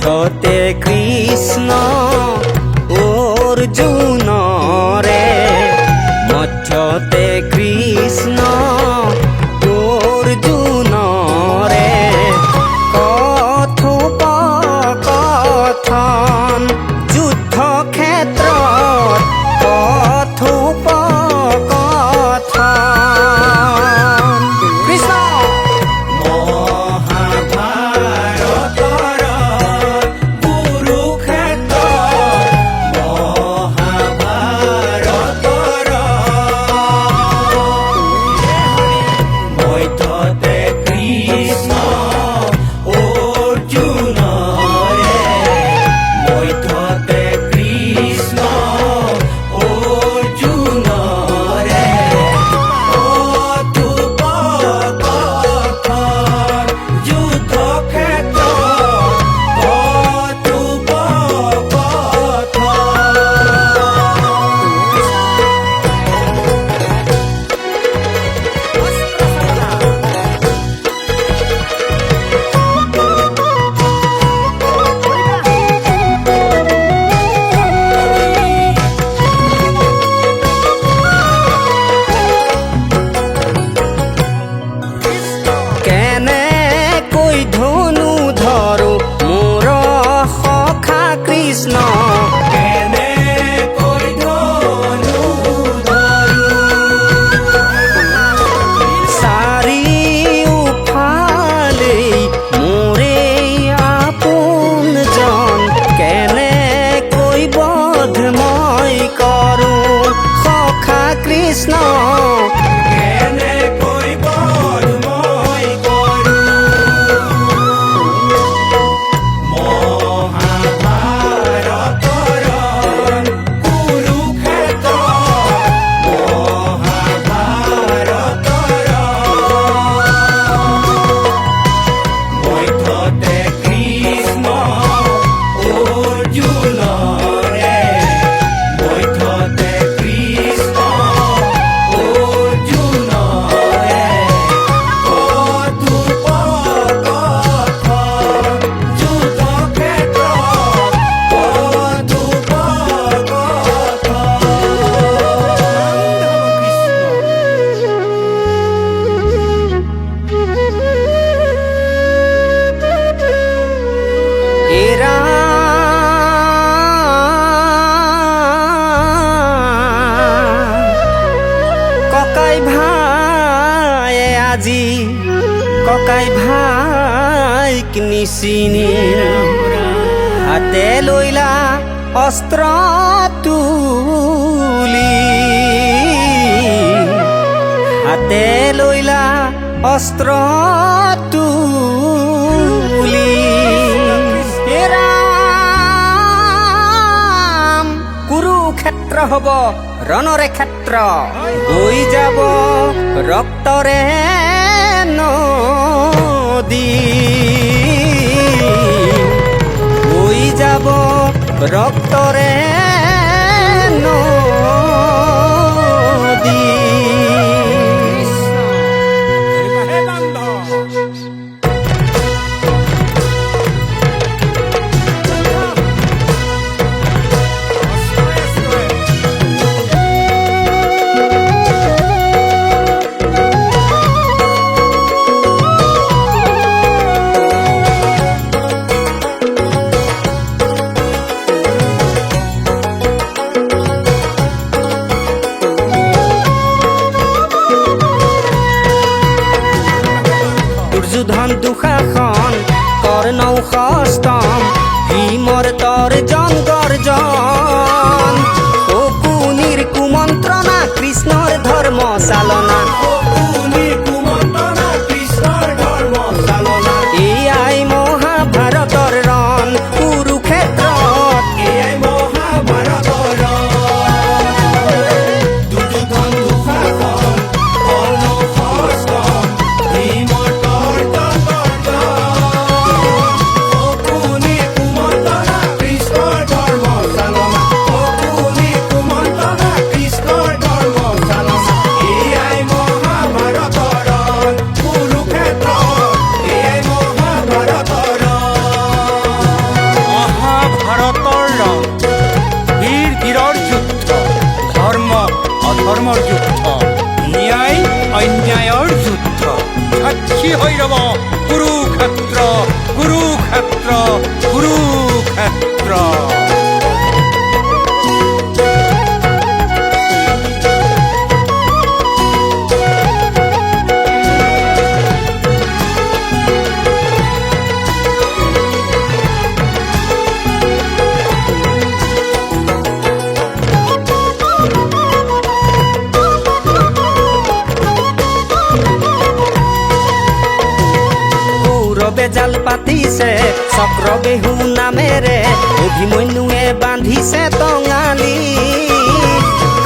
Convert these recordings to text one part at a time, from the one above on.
মধ্যতে কৃষ্ণ অৰ্জুনৰে মধ্যতে কৃষ্ণ অৰ্জুনৰে কথোপকথন যুদ্ধ ক্ষেত্ৰত কথোপকথন কৃষ্ণ মহাভাৰতৰ কুৰুক্ষেত্ৰত মহাভাৰতৰ মধ্যতে কৃষ্ণ অৰ্জুনৰে মধ্যতে কৃষ্ণ অৰ্জুনৰে কথোপকথন যুদ্ধ ক্ষেত্ৰত কেনেকৈ ধনু ধৰো মোৰ সখা কৃষ্ণ কেনেকৈ ধনু ধৰো চাৰিওফালেই মোৰে আপোনজন কেনেকৈ বধ মই কৰোঁ সখা কৃষ্ণ কেনেকৈ বধ মই মহাভাৰতৰ কুৰুক্ষেত্ৰত মহাভাৰতৰ মধ্যতে কৃষ্ণ অৰ্জুনৰে মধ্যতে কৃষ্ণ অৰ্জুনৰে কথোপকথন যুদ্ধ ক্ষেত্ৰত এৰা ককাই ভাই আজি ককাই ভাইক নিচিনি হাতে লৈলা অস্ত্ৰ তুলি হাতে লৈলা অস্ত্ৰ তুলি হে ৰাম কুৰুক্ষেত্ৰ হ'ব ৰণৰে ক্ষেত্ৰ হৈ যাব ৰক্তৰে নদী হৈ যাব ৰক্তৰে নদী দুৰ্যোধন দুঃশাসন কৰ্ণৌ ষষ্ঠম ভীমৰ তৰ্জন গৰ্জন শকুনিৰ কুমন্ত্ৰণা কৃষ্ণৰ ধৰ্ম চালনা এয়াই মহাভাৰতৰ ৰণ কুৰুক্ষেত্ৰত এয়াই মহাভাৰতৰ দুৰ্যোধন দুঃশাসন কৰ্ণৌ ষষ্ঠম ভীমৰ তৰ্জন শকুনিৰ কুমন্ত্ৰণা কৃষ্ণৰ ধৰ্ম চালনা শকুনিৰ কুমন্ত্ৰণা কৃষ্ণৰ ধৰ্ম চালনা এয়াই পাতিছে চক্ৰবেহু নামেৰে অভিমন্যুৱে বান্ধিছে টঙালি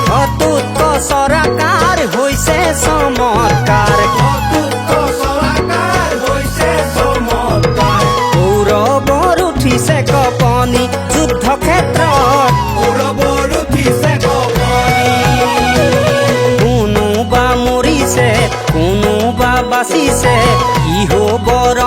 ঘটুত চৰাকাৰ হৈছে চমৎকাৰ কৌৰৱৰ উঠিছে কপনি যুদ্ধ ক্ষেত্ৰত কোনোবা মৰিছে কোনোবা বাচিছে কি হবৰ